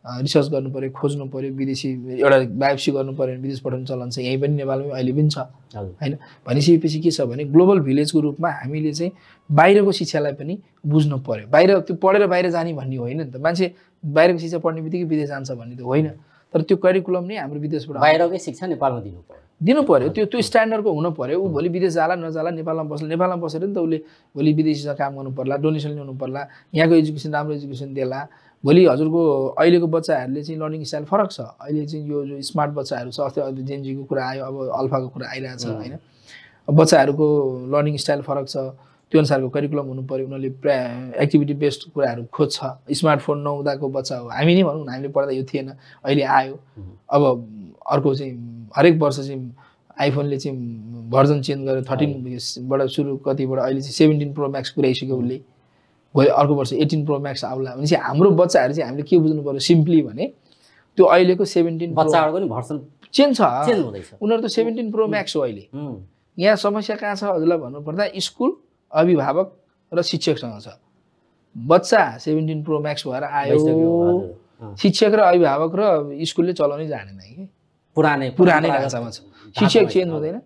रिसर्च गर्नु पऱ्यो, खोज्नु पऱ्यो, विदेशी एउटा बायोप्सी गर्नु पऱ्यो भने विदेश पठाउनु चलन छ, यहीँ पनि नेपालमै अहिले पनि छ होइन। भनिसकेपछि के छ भने ग्लोबल भिलेजको रूपमा हामीले चाहिँ बाहिरको शिक्षालाई पनि बुझ्नु पऱ्यो। बाहिर त्यो पढेर बाहिर जाने भन्ने होइन नि त, मान्छे बाहिरको शिक्षा पढ्ने बित्तिकै विदेश जान्छ भन्ने त होइन। तर त्यो करिकुलम नै हाम्रो विदेशबाट बाहिरकै शिक्षा नेपालमा दिनु पऱ्यो, त्यो स्ट्यान्डर्डको हुनु पऱ्यो। ऊ भोलि विदेश जाला नजाला नेपालमा बसेर नि त उसले भोलि विदेशीसँग काम गर्नु पर्ला, डोनेसन ल्याउनु पर्ला, यहाँको एजुकेसन राम्रो एजुकेसन देला। भोलि हजुरको अहिलेको बच्चाहरूले चाहिँ लर्निङ स्टाइल फरक छ। अहिले चाहिँ यो जो स्मार्ट बच्चाहरू छ, अस्ति अहिले जेनजीको कुरा आयो, अब अल्फाको कुरा आइरहेछ होइन। बच्चाहरूको लर्निङ स्टाइल फरक छ, त्यो अनुसारको करिकुलम हुनु पऱ्यो। उनीहरूले एक्टिभिटी बेस्ड कुराहरू खोज्छ। स्मार्टफोन नहुँदाको बच्चा हो, हामी नै भनौँ न, हामीले पढ्दा यो थिएन, अहिले आयो। अब अर्को चाहिँ हरेक वर्ष चाहिँ आइफोनले चाहिँ भर्जन चेन्ज गरेर 13बाट सुरु कतिबाट अहिले चाहिँ 17 प्रो म्याक्स पुऱ्याइसक्यो उसले। भोलि अर्को वर्ष 18 प्रो म्याक्स आउला भनेपछि हाम्रो बच्चाहरू चाहिँ हामीले के बुझ्नु पऱ्यो सिम्पली भने त्यो अहिलेको 17 बच्चाहरूको पनि भर्सन चेन्ज हुँदैछ। उनीहरू त 17 प्रो म्याक्स हो अहिले। यहाँ समस्या कहाँ छ हजुरलाई भन्नुपर्दा स्कुल, अभिभावक र शिक्षकसँग छ। बच्चा 17 प्रो म्याक्स भएर आयो, शिक्षक र अभिभावक र स्कुलले चलाउनै जानेन कि, पुरानै ढाँचामा छ। शिक्षक चेन्ज हुँदैन,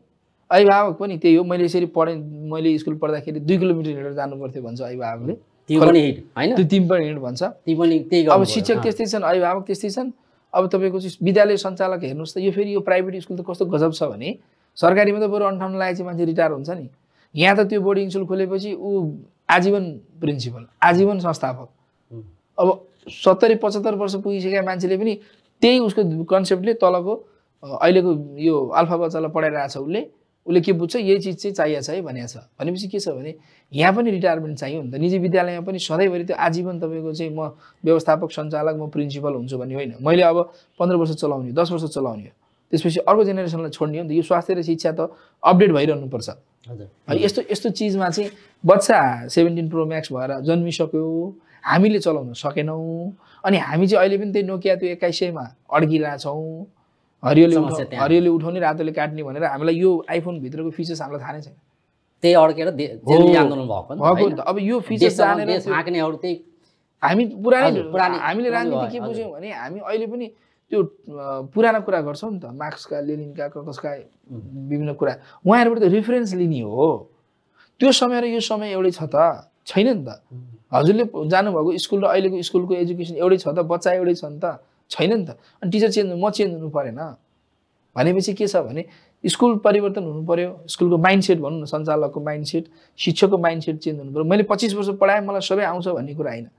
अभिभावक पनि त्यही हो। मैले यसरी पढेँ, मैले स्कुल पढ्दाखेरि 2 किलोमिटर हिँडेर जानु पर्थ्यो भन्छ अभिभावकले। त्यो पनि हिँड भन्छ। अब शिक्षक त्यस्तै छन्, अभिभावक त्यस्तै छन्। अब तपाईँको चाहिँ विद्यालय सञ्चालक हेर्नुहोस् त, यो फेरि यो प्राइभेट स्कुल त कस्तो गजब छ भने सरकारीमा त बरु 58 लागेपछि मान्छे रिटायर हुन्छ नि, यहाँ त त्यो बोर्डिङ स्कुल खोलेपछि ऊ आजीवन प्रिन्सिपल, आजीवन संस्थापक। अब 70-75 वर्ष पुगिसकेका मान्छेले पनि त्यही उसको कन्सेप्टले तलको अहिलेको यो अल्फा बच्चालाई पढाइरहेछ। उसले के बुझ्छ, यही चिज चाहिँ चाहिएको छ है भनेको छ। भनेपछि के छ भने यहाँ पनि रिटायरमेन्ट चाहियो नि त। निजी विद्यालयमा पनि सधैँभरि त्यो आजीवन तपाईँको चाहिँ म व्यवस्थापक सञ्चालक, म प्रिन्सिपल हुन्छु भन्ने होइन। मैले अब 15 वर्ष चलाउने, 10 वर्ष चलाउने हो, त्यसपछि अर्को जेनेरेसनलाई छोड्ने हो नि त। यो स्वास्थ्य र शिक्षा त अपडेट भइरहनुपर्छ। यस्तो चिजमा चाहिँ बच्चा 17 प्रो म्याक्स भएर जन्मिसक्यो, हामीले चलाउन सकेनौँ। अनि हामी चाहिँ अहिले पनि त्यही नोकिया त्यो 2100मा अड्किरहेछौँ। हरियोले उठाउने रातोले काट्ने भनेर हामीलाई यो आइफोन भित्रको फिचर्स हामीलाई थाहा नै छैन। त्यही अड्केर आन्दोलन भएको नि त। अब यो फिचर्स जानेर हामी पुरानै हामीले राजनीति के बुझ्यौँ भने हामी अहिले पनि त्यो पुरानो कुरा गर्छौँ नि त, मार्क्सका लेनिनका कसका विभिन्न कुरा उहाँहरूबाट त रेफरेन्स लिने हो। त्यो समय र यो समय एउटै छ त? छैन नि त। हजुरले जानुभएको स्कुल र अहिलेको स्कुलको एजुकेसन एउटै छ त? बच्चा एउटै छ नि त? छैन नि त। अनि टिचर चेन्ज, म चेन्ज हुनु परेन भनेपछि के छ भने स्कुल परिवर्तन हुनु पर्यो। स्कुलको माइन्डसेट भनौँ न, सञ्चालकको माइन्डसेट, शिक्षकको माइन्डसेट चेन्ज हुनु पर्यो। मैले 25 वर्ष पढाएँ, मलाई सबै आउँछ भन्ने कुरा होइन।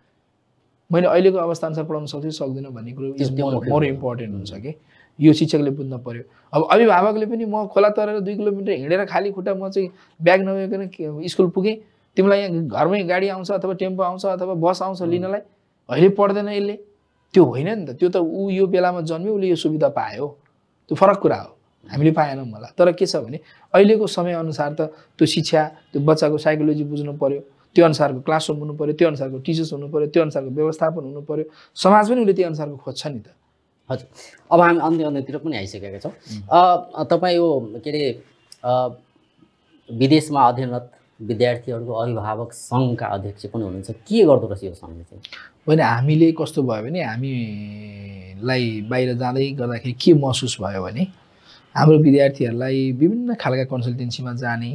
मैले अहिलेको अवस्था अनुसार पढाउन सक्छु सक्दिनँ भन्ने कुरो इज मोर इम्पोर्टेन्ट हुन्छ कि यो शिक्षकले बुझ्न पर्यो। अब अभिभावकले पनि म खोला तरेर 2 किलोमिटर हिँडेर खाली खुट्टा म चाहिँ ब्याग नबोकेर स्कुल पुगेँ, तिमीलाई यहाँ घरमै गाडी आउँछ अथवा टेम्पो आउँछ अथवा बस आउँछ लिनलाई, अहिले पढ्दैन यसले, त्यो होइन नि त। त्यो त ऊ यो बेलामा जन्म्यो, उसले यो सुविधा पायो, त्यो फरक कुरा हो। हामीले पाएनौँ होला। तर के छ भने अहिलेको समयअनुसार त त्यो शिक्षा, त्यो बच्चाको साइकोलोजी बुझ्नु पर्यो, त्यो अनुसारको क्लासरुम हुनु पर्यो, त्यो अनुसारको टिचर्स हुनु पर्यो, त्यो अनुसारको व्यवस्थापन हुनु पर्यो, समाज पनि उसले त्यो अनुसारको खोज्छ नि त। हजुर, अब हामी अन्त्यतिर पनि आइसकेका छौँ। तपाईँ यो के अरे विदेशमा अध्ययनरत विद्यार्थीहरूको अभिभावक सङ्घका अध्यक्ष पनि हुनुहुन्छ, के गर्दो रहेछ यो सङ्घले चाहिँ? होइन, हामीले कस्तो भयो भने हामीलाई बाहिर जाँदै गर्दाखेरि के महसुस भयो भने हाम्रो विद्यार्थीहरूलाई विभिन्न खालका कन्सल्टेन्सीमा जाने,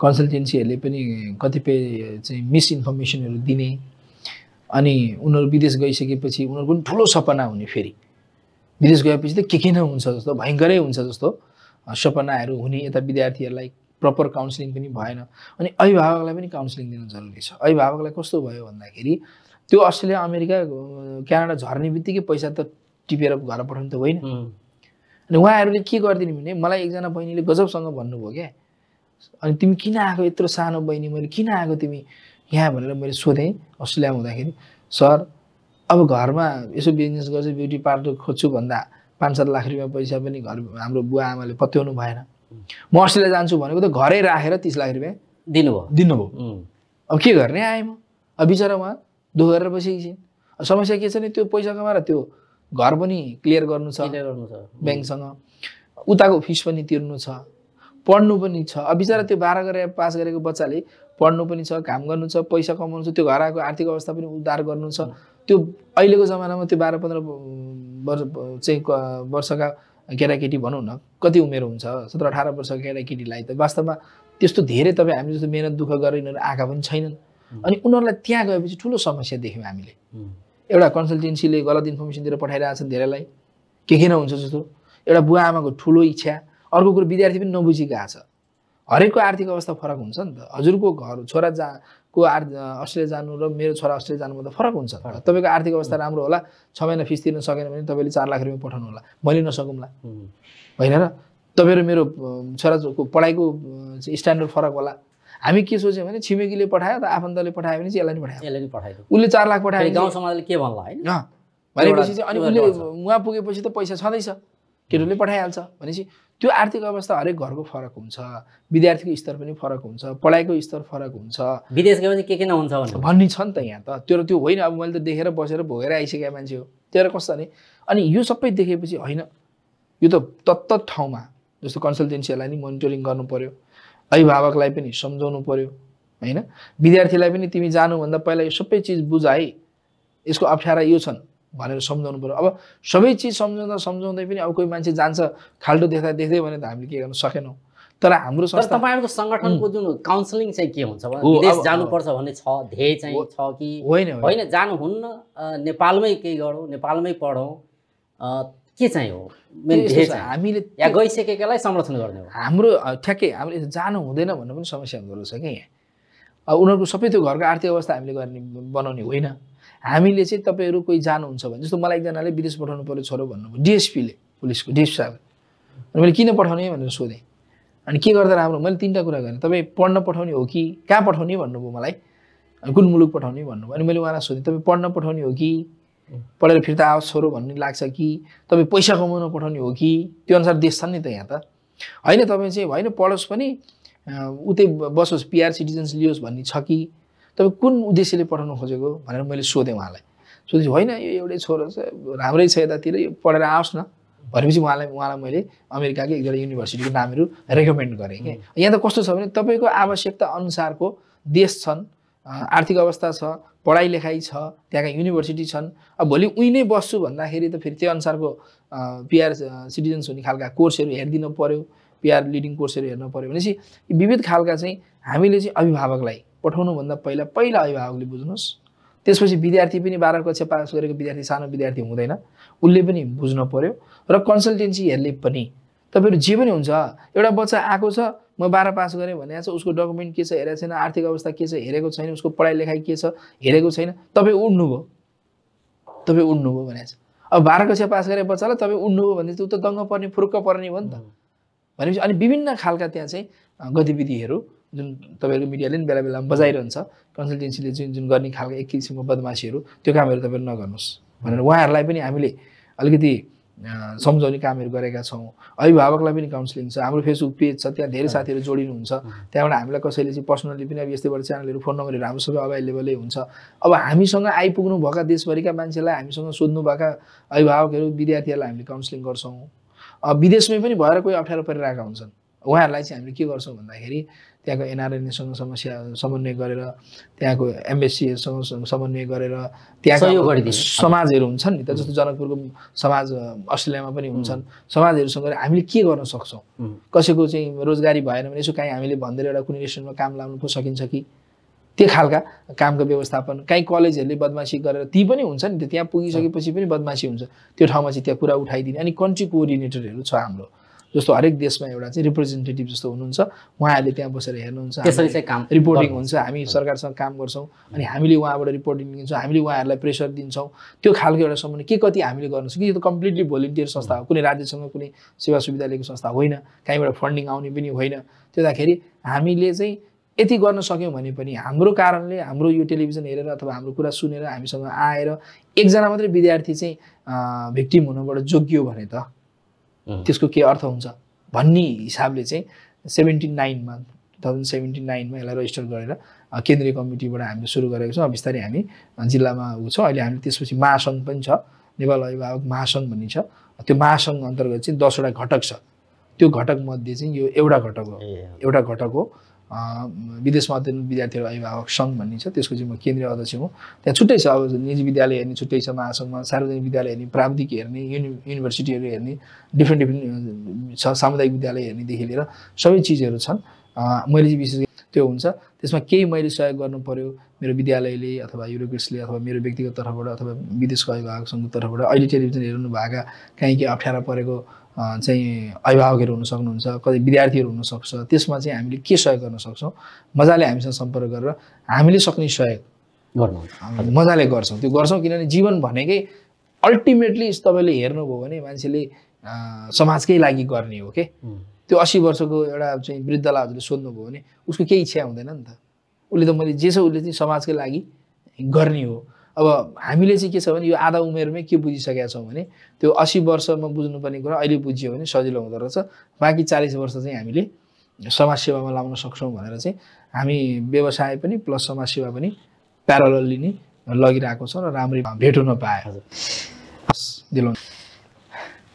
कन्सल्टेन्सीहरूले पनि कतिपय चाहिँ मिसइन्फर्मेसनहरू दिने, अनि उनीहरू विदेश गइसकेपछि उनीहरूको पनि ठुलो सपना हुने, फेरि विदेश गएपछि त के नहुन्छ जस्तो, भयङ्करै हुन्छ जस्तो सपनाहरू हुने। यता विद्यार्थीहरूलाई प्रपर काउन्सिलिङ पनि भएन। अनि अभिभावकलाई पनि काउन्सिलिङ दिन जरुरी छ। अभिभावकलाई कस्तो भयो भन्दाखेरि त्यो अस्ट्रेलिया, अमेरिका, क्यानाडा झर्ने बित्तिकै पैसा त टिपेर घर पठाउनु त होइन। अनि उहाँहरूले के गरिदिने भने मलाई एकजना बहिनीले गजबसँग भन्नुभयो क्या, अनि तिमी किन आएको यत्रो सानो बहिनी, मैले किन आएको तिमी यहाँ भनेर मैले सोधेँ अस्ट्रेलियामा हुँदाखेरि, सर अब घरमा यसो बिजनेस गर्छु, ब्युटी पार्लर खोज्छु भन्दा 5-7 लाख रुपियाँ पैसा पनि घर हाम्रो बुवा आमाले पत्याउनु भएन। म अस्ट्रेलिया जान्छु भनेको त घरै राखेर 30 लाख रुपियाँ दिनुभयो। अब के गर्ने आएँ म। अब बिचरा उहाँ दुःख गरेर बसेकी छिन्। समस्या के छ भने त्यो पैसा कमाएर त्यो घर पनि क्लियर गर्नु छ ब्याङ्कसँग, उताको फिस पनि तिर्नु छ, पढ्नु पनि छ। अब बिचरा त्यो 12 गरेर पास गरेको बच्चाले पढ्नु पनि छ, काम गर्नु छ, पैसा कमाउनु छ, त्यो घर आएको आर्थिक अवस्था पनि उद्धार गर्नु छ। त्यो अहिलेको जमानामा त्यो 12-15 वर्षका केटाकेटी भनौँ न, कति उमेर हुन्छ 17-18 वर्षका केटाकेटीलाई त वास्तवमा त्यस्तो धेरै तपाईँ हामी जस्तो मेहनत दुःख गरेर यिनीहरू आएका पनि छैनन्। अनि उनीहरूलाई त्यहाँ गएपछि ठुलो समस्या देख्यौँ हामीले। एउटा कन्सल्टेन्सीले गलत इन्फर्मेसन दिएर पठाइरहेछन् धेरैलाई, के नहुन्छ जस्तो। एउटा बुवा आमाको ठुलो इच्छा, अर्को कुरो विद्यार्थी पनि नबुझिरहेको छ। हरेकको आर्थिक अवस्था फरक हुन्छ नि त। हजुरको घर छोरा को अस्ट्रेलिया जानु र मेरो छोरा अस्ट्रेलिया जानुमा त फरक हुन्छ। तपाईँको आर्थिक अवस्था राम्रो होला, 6 महिना फिस तिर्न सकेन भने तपाईँले 4 लाख रुपियाँ पठाउनु होला, मैले नसकौँला होइन र। तपाईँ र मेरो छोराको पढाइको स्ट्यान्डर्ड फरक होला। हामी के सोच्यौँ भने छिमेकीले पठायो त आफन्तले पठायो भने चाहिँ यसलाई नि पठायो, उसले 4 लाख पठायो, गाउँ समाजले के भन्ला होइन भनेपछि चाहिँ अनि उसले उहाँ पुगेपछि त पैसा छँदैछ, केटोले पठाइहाल्छ भनेपछि त्यो आर्थिक अवस्था हरेक घरको फरक हुन्छ, विद्यार्थीको स्तर पनि फरक हुन्छ, पढाइको स्तर फरक हुन्छ। विदेश गएपछि के नहुन्छ भन्ने छ नि त यहाँ त। त्यो होइन, अब मैले त देखेर बसेर भोगेर आइसकेको मान्छे हो। त्यो कस्तो भने अनि यो सबै देखेपछि होइन, यो त तत्त ठाउँमा जस्तो कन्सल्टेन्सीहरूलाई नि मोनिटरिङ गर्नु पर्यो, अभिभावकलाई पनि सम्झाउनु पर्यो होइन, विद्यार्थीलाई पनि तिमी जानुभन्दा पहिला यो सबै चिज बुझ है, यसको अप्ठ्यारा यो छन् भनेर सम्झाउनु पर्यो। अब सबै चिज सम्झाउँदै पनि अब कोही मान्छे जान्छ खाल्टो देख्दै भने त हामीले के गर्न सकेनौँ। तर हाम्रो संस्था, तपाईँहरूको सङ्गठनको जुन काउन्सिलिङ चाहिँ के हुन्छ, विदेश जानुपर्छ भन्ने छ ध्येय चाहिँ छ कि होइन, जानुहुन्न, नेपालमै केही गरौँ, नेपालमै पढौँ, के चाहिँ हो मेन ध्येय चाहिँ? हामीले यहाँ गइसकेकालाई संरक्षण गर्ने हो। हाम्रो ठ्याक्कै हामीले जानु हुँदैन भन्ने पनि समस्या हुँदो रहेछ क्या यहाँ। अब उनीहरूको सबै त्यो घरको आर्थिक अवस्था हामीले बनाउने होइन। हामीले चाहिँ तपाईँहरू कोही जानुहुन्छ भने, जस्तो मलाई एकजनाले विदेश पठाउनु पर्यो छोरो भन्नुभयो, डिएसपीले, पुलिसको डिएसपी साहब। अनि मैले किन पठाउने भनेर सोधेँ। अनि के गर्दा राम्रो, मैले 3टा कुरा गरेँ। तपाईँ पढ्न पठाउने हो कि कहाँ पठाउने भन्नुभयो मलाई, अनि कुन मुलुक पठाउने भन्नुभयो। अनि मैले उहाँलाई सोधेँ, तपाईँ पढ्न पठाउने हो कि पढेर फिर्ता आओस् छोरो भन्ने लाग्छ कि तपाईँ पैसा कमाउन पठाउने हो कि? त्यो अनुसार देश छ नि त यहाँ त होइन। तपाईँ चाहिँ होइन पढोस् पनि उतै बसोस्, पिआर सिटिजन्स लियोस् भन्ने छ कि? तपाईँ कुन उद्देश्यले पठाउन खोजेको भनेर मैले सोधेँ उहाँलाई। सोधेपछि होइन यो एउटै छोरो छ, राम्रै छ यतातिर, यो पढेर आओस् न भनेपछि उहाँलाई मैले अमेरिकाको एकजना युनिभर्सिटीको नामहरू रेकमेन्ड गरेँ कि यहाँ त कस्तो छ भने तपाईँको आवश्यकता अनुसारको देश छन्, आर्थिक अवस्था छ, पढाइ लेखाइ छ, त्यहाँका युनिभर्सिटी छन्। अब भोलि उही नै बस्छु भन्दाखेरि त फेरि त्यो अनुसारको पिआर सिटिजन्स हुने खालका कोर्सहरू हेरिदिनु पर्यो, पिआर लिडिङ कोर्सहरू हेर्नु पर्यो भनेपछि विविध खालका चाहिँ हामीले चाहिँ अभिभावकलाई पठाउनुभन्दा पहिला अभिभावकले बुझ्नुहोस्। त्यसपछि विद्यार्थी पनि 12 कक्षा पास गरेको विद्यार्थी सानो विद्यार्थी हुँदैन, उसले पनि बुझ्नु पर्यो। र कन्सल्टेन्सीहरूले पनि तपाईँहरू जे पनि हुन्छ, एउटा बच्चा आएको छ म 12 पास गरेँ भनेको छ, उसको डकुमेन्ट के छ हेरेको छैन, आर्थिक अवस्था के छ हेरेको छैन, उसको पढाइ लेखाइ के छ हेरेको छैन, तपाईँ उड्नुभयो भनेको छ। अब 12 कक्षा पास गरेको बच्चालाई तपाईँ उड्नुभयो भने ऊ त दङ्ग पर्ने फुरुक्क पर्ने हो नि त भनेपछि। अनि विभिन्न खालका त्यहाँ चाहिँ गतिविधिहरू जुन तपाईँहरूको मिडियाले पनि बेला बेलामा बजाइरहन्छ, कन्सल्टेन्सीले जुन गर्ने खालका एक किसिमको बदमासीहरू, त्यो कामहरू तपाईँहरू नगर्नुहोस् भनेर उहाँहरूलाई पनि हामीले अलिकति सम्झाउने कामहरू गरेका छौँ। अभिभावकलाई पनि काउन्सिलिङ छ, हाम्रो फेसबुक पेज छ, त्यहाँ धेरै साथीहरू जोडिनुहुन्छ। त्यहाँबाट हामीलाई कसैले चाहिँ पर्सनली पनि अब यस्तैबाट च्यानलहरू, फोन नम्बरहरू हाम्रो सबै अभाइलेबलै हुन्छ। अब हामीसँग आइपुग्नु भएका देशभरिका मान्छेलाई, हामीसँग सोध्नुभएका अभिभावकहरू, विद्यार्थीहरूलाई हामीले काउन्सिलिङ गर्छौँ। विदेशमै पनि भएर कोही अप्ठ्यारो परिरहेका हुन्छन्, उहाँहरूलाई चाहिँ हामीले के गर्छौँ भन्दाखेरि त्यहाँको एनआरएनएसँग समन्वय गरेर, त्यहाँको एम्बेसीसँग समन्वय गरेर, त्यहाँको समाजहरू हुन्छन् नि त, जस्तो जनकपुरको समाज अस्ट्रेलियामा पनि हुन्छन्, समाजहरूसँग हामीले के गर्न सक्छौँ। कसैको चाहिँ रोजगारी भएन भने यसो काहीँ हामीले भन्दै एउटा कुनै रेस्टुरेन्टमा काम लाग्नु पो सकिन्छ कि, त्यो खालका कामको व्यवस्थापन। काहीँ कलेजहरूले बदमासी गरेर ती पनि हुन्छ नि त, त्यहाँ पुगिसकेपछि पनि बदमासी हुन्छ, त्यो ठाउँमा चाहिँ त्यहाँ कुरा उठाइदिने। अनि कन्ट्री कोअर्डिनेटरहरू छ हाम्रो, जस्तो हरेक देशमा एउटा चाहिँ रिप्रेजेन्टेटिभ जस्तो हुनुहुन्छ, उहाँहरूले त्यहाँ बसेर हेर्नुहुन्छ, रिपोर्टिङ हुन्छ, हामी सरकारसँग काम गर्छौँ, अनि हामीले उहाँबाट रिपोर्टिङ लिन्छौँ, हामीले उहाँहरूलाई प्रेसर दिन्छौँ। त्यो खालको एउटा समन्वय के कति हामीले गर्न सक्छौँ। यो त कम्प्लिटली भोलिन्टियर संस्था हो, कुनै राज्यसँग कुनै सेवा सुविधा लिएको संस्था होइन, कहीँबाट फन्डिङ आउने पनि होइन। त्योदाखेरि हामीले चाहिँ यति गर्न सक्यौँ भने पनि हाम्रो कारणले, हाम्रो यो टेलिभिजन हेरेर अथवा हाम्रो कुरा सुनेर हामीसँग आएर एकजना मात्रै विद्यार्थी चाहिँ भिक्टिम हुनबाट जोगियो भने त त्यसको के अर्थ हुन्छ भन्ने हिसाबले चाहिँ 2079मा यसलाई रजिस्टर गरेर केन्द्रीय कमिटीबाट हामीले सुरु गरेको छौँ। बिस्तारै हामी जिल्लामा छौँ। अहिले हामी त्यसपछि महासङ्घ पनि छ, नेपाल अभिभावक महासङ्घ भन्ने छ। त्यो महासङ्घ अन्तर्गत चाहिँ 10 वटा घटक छ। त्यो घटक मध्ये चाहिँ यो एउटा घटक हो विदेशमा अध्ययन विद्यार्थीहरू अभिभावक सङ्घ भन्ने छ, त्यसको चाहिँ म केन्द्रीय अध्यक्ष हुँ। त्यहाँ छुट्टै छ, अब निजी विद्यालय हेर्ने छुट्टै छ महासङ्घमा, सार्वजनिक विद्यालय हेर्ने, प्राविधिक हेर्ने, युनिभर्सिटीहरू हेर्ने, डिफ्रेन्ट छ, सामुदायिक विद्यालय हेर्नेदेखि लिएर सबै चिजहरू छन्। मैले चाहिँ विशेष त्यो हुन्छ, त्यसमा केही मैले सहयोग गर्नु पर्यो मेरो विद्यालयले अथवा युरोकिड्सले अथवा मेरो व्यक्तिगत तर्फबाट अथवा विदेशको अभिभावक सङ्घको तर्फबाट अहिले टेलिभिजन हेर्नु भएका कहीँ केही अप्ठ्यारो परेको चाहिँ अभिभावकहरू हुन सक्नुहुन्छ, कतै विद्यार्थीहरू हुनसक्छ, त्यसमा चाहिँ हामीले के सहयोग गर्न सक्छौँ मजाले हामीसँग सम्पर्क गरेर हामीले सक्ने सहयोग गर्नु मजाले गर्छौँ। त्यो गर्छौँ किनभने जीवन भनेकै अल्टिमेटली तपाईँले हेर्नुभयो भने मान्छेले समाजकै लागि गर्ने हो के। त्यो 80 वर्षको एउटा चाहिँ वृद्धलाई हजुरले सोध्नुभयो भने उसको केही इच्छा हुँदैन नि त, उसले त मैले जे छ उसले चाहिँ समाजकै लागि गर्ने हो। अब हामीले चाहिँ के छ भने यो आधा उमेरमै के बुझिसकेका छौँ भने त्यो 80 वर्षमा बुझ्नुपर्ने कुरा अहिले बुझ्यो भने सजिलो हुँदो रहेछ, बाँकी 40 वर्ष चाहिँ हामीले समाजसेवामा लाउन सक्छौँ भनेर चाहिँ हामी व्यवसाय पनि प्लस समाजसेवा पनि प्यारलली नै लगिरहेको छ र राम्रै भेट हुन पाए।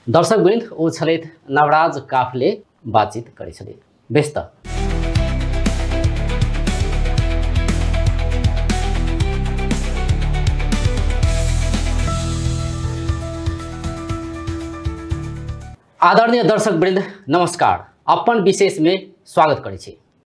दर्शकवृन्द उछलित नवराज काफले बातचीत गरिसके व्यस्त। आदरणीय दर्शकवृन्द नमस्कार, अपन विशेष में स्वागत करै छी।